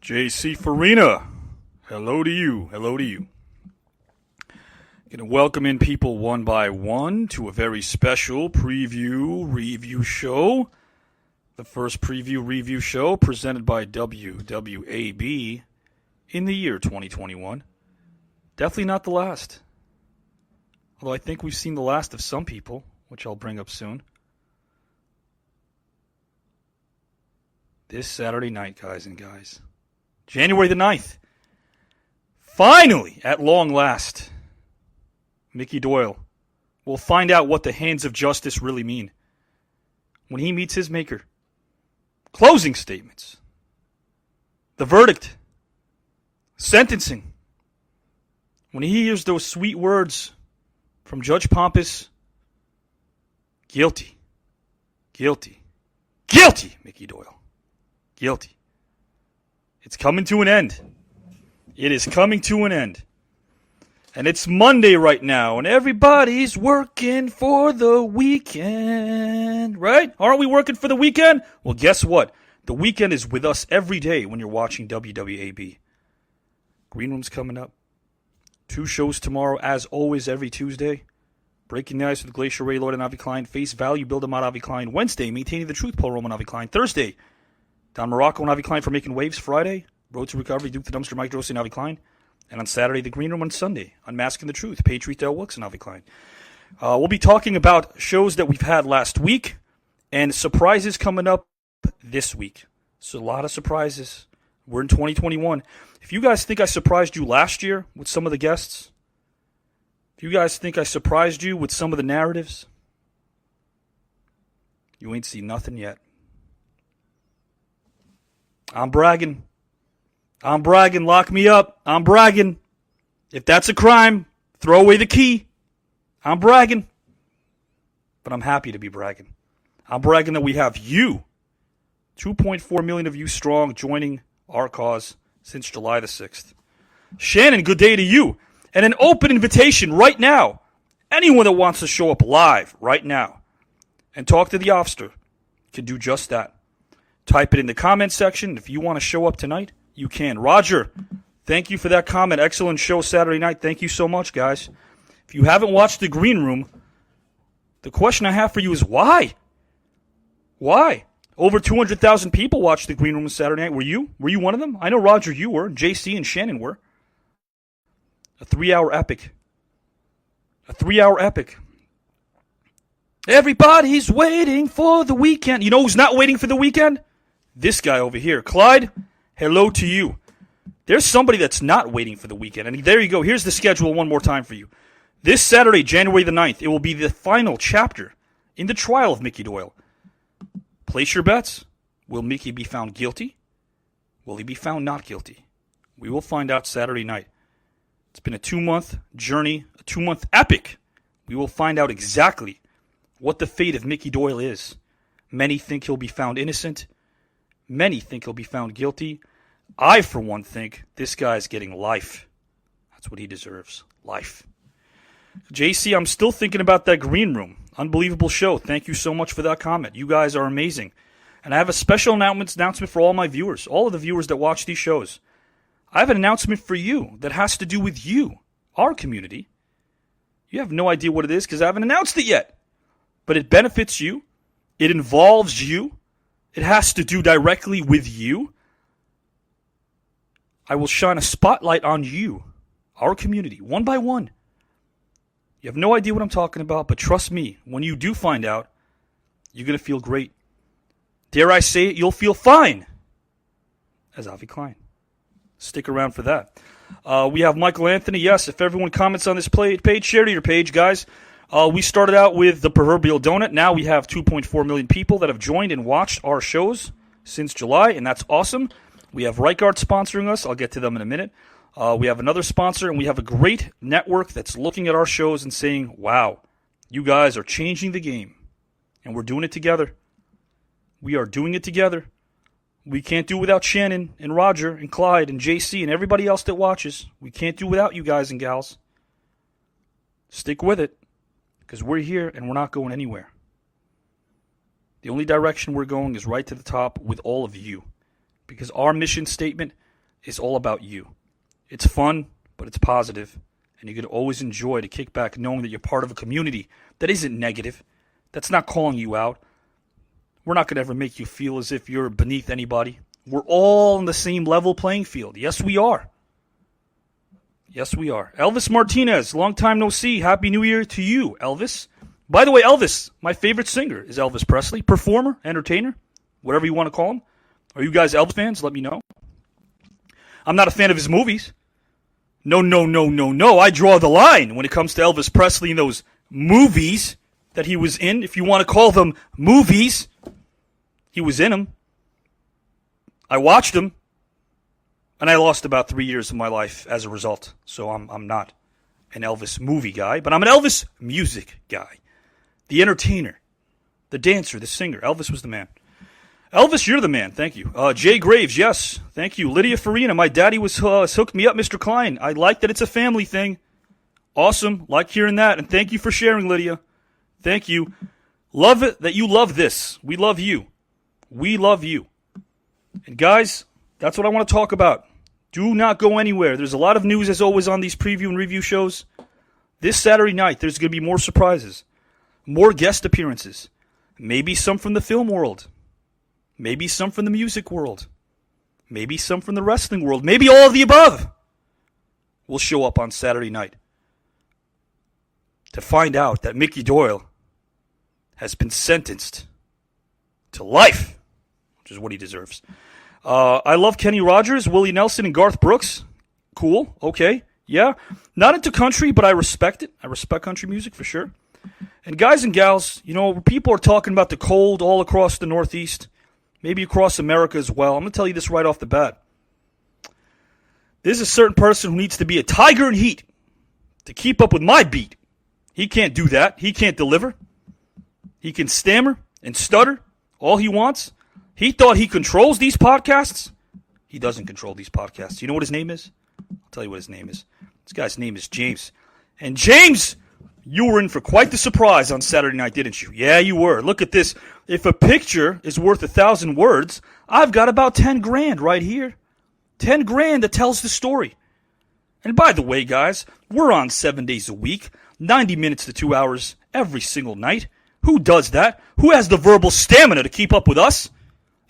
JC Farina, hello to you. Hello to you. Going to welcome in people one by one to a very special preview review show. The first preview review show presented by WWAB in the year 2021. Definitely not the last. Although I think we've seen the last of some people, which I'll bring up soon. This Saturday night, guys and guys. January the 9th. Finally, at long last, Mickey Doyle will find out what the hands of justice really mean when he meets his maker. Closing statements. The verdict. Sentencing. When he hears those sweet words from Judge Pompous, guilty. Guilty. Guilty, Mickey Doyle. Guilty. It's coming to an end. It is coming to an end. And it's Monday right now, and everybody's working for the weekend, right? Aren't we working for the weekend? Well, guess what? The weekend is with us every day when you're watching WWAB. Green Room's coming up. 2 shows tomorrow, as always, every Tuesday. Breaking the Ice with Glacier Ray, Lloyd, and Avi Klein. Face Value, Build 'em Out, Avi Klein. Wednesday, Maintaining the Truth, Paul Roman, Avi Klein. Thursday, Don Morocco and Avi Klein for Making Waves. Friday, Road to Recovery, Duke the Dumpster, Mike Drosy and Avi Klein. And on Saturday, The Green Room. On Sunday, Unmasking the Truth, Patriot Del Wilkes and Avi Klein. We'll be talking about shows that we've had last week and surprises coming up this week. So a lot of surprises. We're in 2021. If you guys think I surprised you last year with some of the guests, if you guys think I surprised you with some of the narratives, you ain't seen nothing yet. I'm bragging. I'm bragging. Lock me up. I'm bragging. If that's a crime, throw away the key. I'm bragging. But I'm happy to be bragging. I'm bragging that we have you, 2.4 million of you strong, joining our cause since July the 6th. Shannon, good day to you. And an open invitation right now. Anyone that wants to show up live right now and talk to the officer can do just that. Type it in the comment section. If you want to show up tonight, you can. Roger, thank you for that comment. Excellent show Saturday night. Thank you so much, guys. If you haven't watched The Green Room, the question I have for you is why? Why? Over 200,000 people watched The Green Room Saturday night. Were you? Were you one of them? I know, Roger, you were. JC and Shannon were. A 3-hour epic. A 3-hour epic. Everybody's waiting for the weekend. You know who's not waiting for the weekend? This guy over here. Clyde, hello to you. There's somebody that's not waiting for the weekend. And there you go. Here's the schedule one more time for you. This Saturday, January the 9th, it will be the final chapter in the trial of Mickey Doyle. Place your bets. Will Mickey be found guilty? Will he be found not guilty? We will find out Saturday night. It's been a 2-month journey, a 2-month epic. We will find out exactly what the fate of Mickey Doyle is. Many think he'll be found innocent. Many think he'll be found guilty. I, for one, think this guy's getting life. That's what he deserves. Life. JC, I'm still thinking about that Green Room. Unbelievable show. Thank you so much for that comment. You guys are amazing. And I have a special announcement for all my viewers, all of the viewers that watch these shows. I have an announcement for you that has to do with you, our community. You have no idea what it is because I haven't announced it yet. But it benefits you. It involves you. It has to do directly with you. I will shine a spotlight on you, our community, one by one. You have no idea what I'm talking about, but trust me, when you do find out, you're going to feel great. Dare I say it, you'll feel fine. As Avi Klein. Stick around for that. We have Michael Anthony. Yes, if everyone comments on this page, share to your page, guys. We started out with the proverbial donut. Now we have 2.4 million people that have joined and watched our shows since July, and that's awesome. We have Reichart sponsoring us. I'll get to them in a minute. We have another sponsor, and we have a great network that's looking at our shows and saying, wow, you guys are changing the game, and we're doing it together. We are doing it together. We can't do without Shannon and Roger and Clyde and JC and everybody else that watches. We can't do without you guys and gals. Stick with it, because we're here and we're not going anywhere. The only direction we're going is right to the top with all of you, because our mission statement is all about you. It's fun, but it's positive, and you can always enjoy to kick back knowing that you're part of a community that isn't negative, that's not calling you out. We're not going to ever make you feel as if you're beneath anybody. We're all on the same level playing field. Yes, we are. Yes, we are. Elvis Martinez, long time no see. Happy New Year to you, Elvis. By the way, Elvis, my favorite singer is Elvis Presley. Performer, entertainer, whatever you want to call him. Are you guys Elvis fans? Let me know. I'm not a fan of his movies. No. I draw the line when it comes to Elvis Presley and those movies that he was in. If you want to call them movies, he was in them. I watched them, and I lost about 3 years of my life as a result. So I'm not an Elvis movie guy, but I'm an Elvis music guy. The entertainer, the dancer, the singer. Elvis was the man. Elvis, you're the man. Thank you. Jay Graves, yes. Thank you. Lydia Farina, my daddy was hooked me up, Mr. Klein. I like that it's a family thing. Awesome. Like hearing that. And thank you for sharing, Lydia. Thank you. Love it that you love this. We love you. We love you. And guys, that's what I want to talk about. Do not go anywhere. There's a lot of news, as always, on these preview and review shows. This Saturday night, there's going to be more surprises. More guest appearances. Maybe some from the film world. Maybe some from the music world. Maybe some from the wrestling world. Maybe all of the above will show up on Saturday night to find out that Mickey Doyle has been sentenced to life, which is what he deserves. I love Kenny Rogers, Willie Nelson, and Garth Brooks. Cool. Okay. Yeah. Not into country, but I respect it. I respect country music for sure. And guys and gals, you know, people are talking about the cold all across the Northeast, maybe across America as well. I'm going to tell you this right off the bat. There's a certain person who needs to be a tiger in heat to keep up with my beat. He can't do that. He can't deliver. He can stammer and stutter all he wants. He thought he controls these podcasts. He doesn't control these podcasts. You know what his name is? I'll tell you what his name is. This guy's name is James. And James, you were in for quite the surprise on Saturday night, didn't you? Yeah, you were. Look at this. If a picture is worth 1,000 words, I've got about 10 grand right here. 10 grand that tells the story. And by the way, guys, we're on 7 days a week, 90 minutes to 2 hours every single night. Who does that? Who has the verbal stamina to keep up with us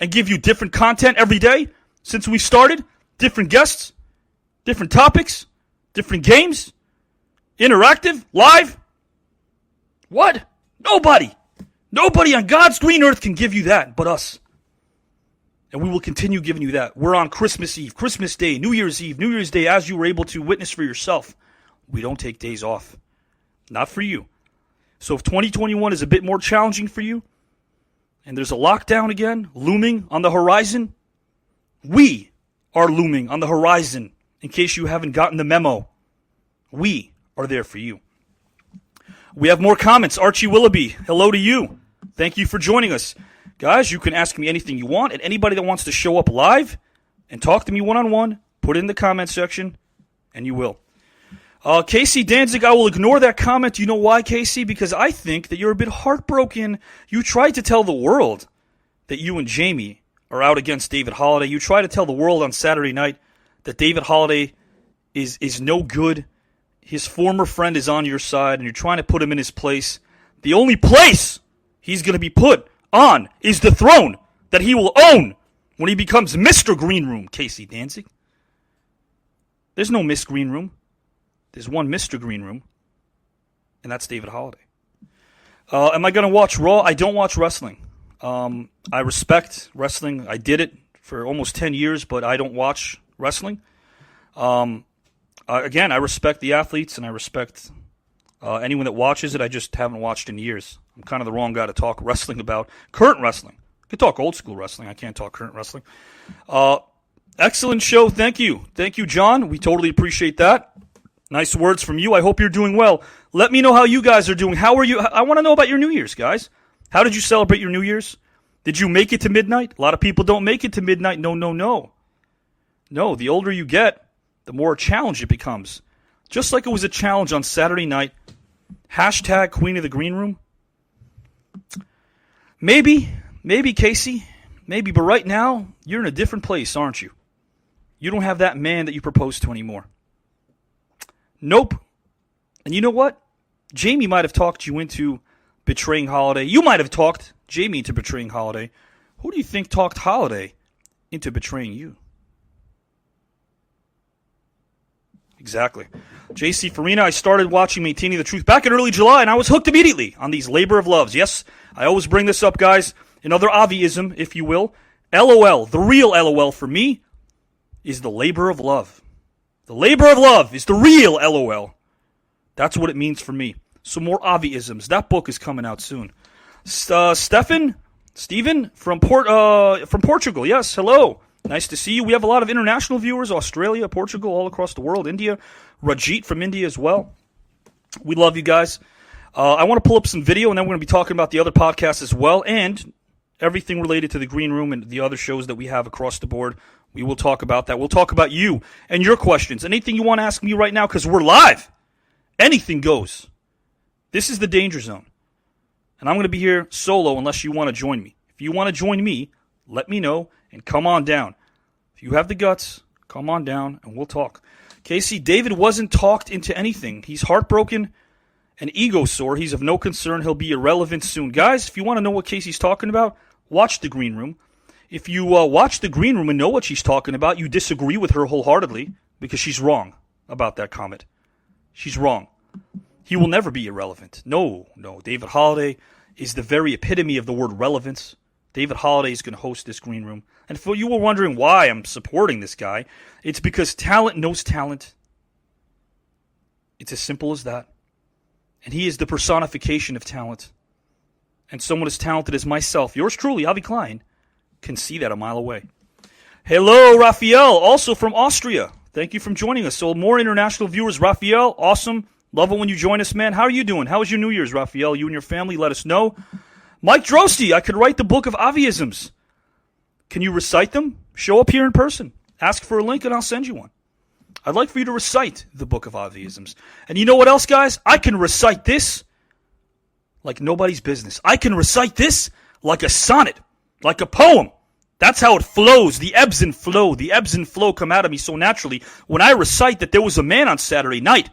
and give you different content every day since we started? Different guests, different topics, different games, interactive, live. What? Nobody. Nobody on God's green earth can give you that but us. And we will continue giving you that. We're on Christmas Eve, Christmas Day, New Year's Eve, New Year's Day, as you were able to witness for yourself. We don't take days off. Not for you. So if 2021 is a bit more challenging for you, and there's a lockdown again looming on the horizon, we are looming on the horizon in case you haven't gotten the memo. We are there for you. We have more comments. Archie Willoughby, hello to you. Thank you for joining us. Guys, you can ask me anything you want, and anybody that wants to show up live and talk to me one-on-one, put it in the comment section, and you will. Casey Danzig, I will ignore that comment. You know why, Casey? Because I think that you're a bit heartbroken. You tried to tell the world that you and Jamie are out against David Holiday. You tried to tell the world on Saturday night that David Holiday is no good. His former friend is on your side, and you're trying to put him in his place. The only place he's going to be put on is the throne that he will own when he becomes Mr. Green Room, Casey Danzig. There's no Miss Green Room. There's one Mr. Green Room, and that's David Holiday. Am I going to watch Raw? I don't watch wrestling. I respect wrestling. I did it for almost 10 years, but I don't watch wrestling. Again, I respect the athletes, and I respect anyone that watches it. I just haven't watched in years. I'm kind of the wrong guy to talk wrestling about. Current wrestling. I can talk old school wrestling. I can't talk current wrestling. Excellent show. Thank you. Thank you, John. We totally appreciate that. Nice words from you. I hope you're doing well. Let me know how you guys are doing. How are you? I want to know about your New Year's, guys. How did you celebrate your New Year's? Did you make it to midnight? A lot of people don't make it to midnight. No. No, the older you get, the more a challenge it becomes. Just like it was a challenge on Saturday night. Hashtag Queen of the Green Room. Maybe, Casey. Maybe, but right now, you're in a different place, aren't you? You don't have that man that you proposed to anymore. Nope. And you know what? Jamie might have talked you into betraying Holiday. You might have talked Jamie into betraying Holiday. Who do you think talked Holiday into betraying you? Exactly. JC Farina, I started watching Maintaining the Truth back in early July, and I was hooked immediately on these labor of loves. Yes, I always bring this up, guys. Another Aviism, if you will. LOL, the real LOL for me, is the labor of love. The labor of love is the real LOL. That's what it means for me. Some more Aviisms. That book is coming out soon. Stephen from Portugal. Yes, hello. Nice to see you. We have a lot of international viewers, Australia, Portugal, all across the world, India. Rajit from India as well. We love you guys. I want to pull up some video, and then we're going to be talking about the other podcasts as well, and everything related to the Green Room and the other shows that we have across the board. We will talk about that. We'll talk about you and your questions. Anything you want to ask me right now, because we're live. Anything goes. This is the danger zone. And I'm going to be here solo unless you want to join me. If you want to join me, let me know and come on down. If you have the guts, come on down and we'll talk. Casey, David wasn't talked into anything. He's heartbroken and ego sore. He's of no concern. He'll be irrelevant soon. Guys, if you want to know what Casey's talking about, watch The Green Room. If you watch The Green Room and know what she's talking about, you disagree with her wholeheartedly because she's wrong about that comment. She's wrong. He will never be irrelevant. No. David Holiday is the very epitome of the word relevance. David Holiday is going to host this Green Room. And if you were wondering why I'm supporting this guy, it's because talent knows talent. It's as simple as that. And he is the personification of talent. And someone as talented as myself, yours truly, Avi Klein, can see that a mile away. Hello, Raphael, also from Austria. Thank you for joining us. So more international viewers. Raphael, awesome. Love it when you join us, man. How are you doing? How was your New Year's, Raphael? You and your family, let us know. Mike Drosty, I could write the book of Aviisms. Can you recite them? Show up here in person. Ask for a link and I'll send you one. I'd like for you to recite the book of Aviisms. And you know what else, guys? I can recite this like nobody's business. I can recite this like a sonnet, like a poem. That's how it flows. The ebbs and flow. The ebbs and flow come out of me so naturally when I recite that there was a man on Saturday night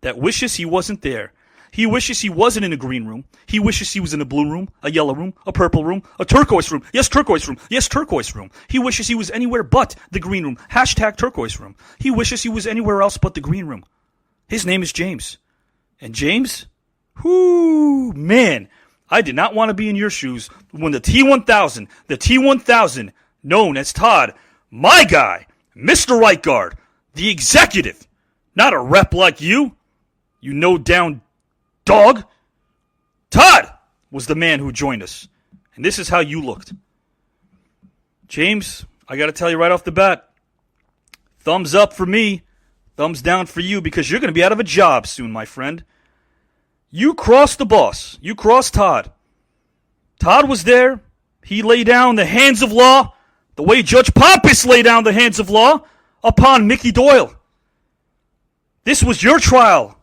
that wishes he wasn't there. He wishes he wasn't in a green room. He wishes he was in a blue room, a yellow room, a purple room, a turquoise room. Yes, turquoise room. Yes, turquoise room. He wishes he was anywhere but the green room. Hashtag turquoise room. He wishes he was anywhere else but the green room. His name is James. And James, man, I did not want to be in your shoes when the T1000, known as Todd, my guy, Mr. Right Guard, the executive, not a rep like you down dog. Todd was the man who joined us. And this is how you looked. James, I got to tell you right off the bat, thumbs up for me, thumbs down for you, because you're going to be out of a job soon, my friend. You crossed the boss. You crossed Todd. Todd was there. He laid down the hands of law the way Judge Pappas laid down the hands of law upon Mickey Doyle. This was your trial.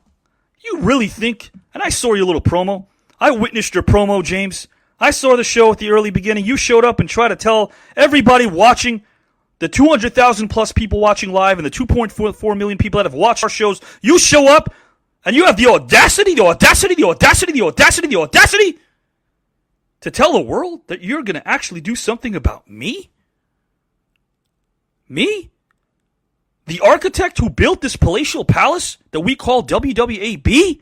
You really think, and I saw your little promo. I witnessed your promo, James. I saw the show at the early beginning. You showed up and tried to tell everybody watching, the 200,000 plus people watching live and the 2.4 million people that have watched our shows. You show up and you have the audacity to tell the world that you're going to actually do something about me? Me? The architect who built this palatial palace that we call WWAB?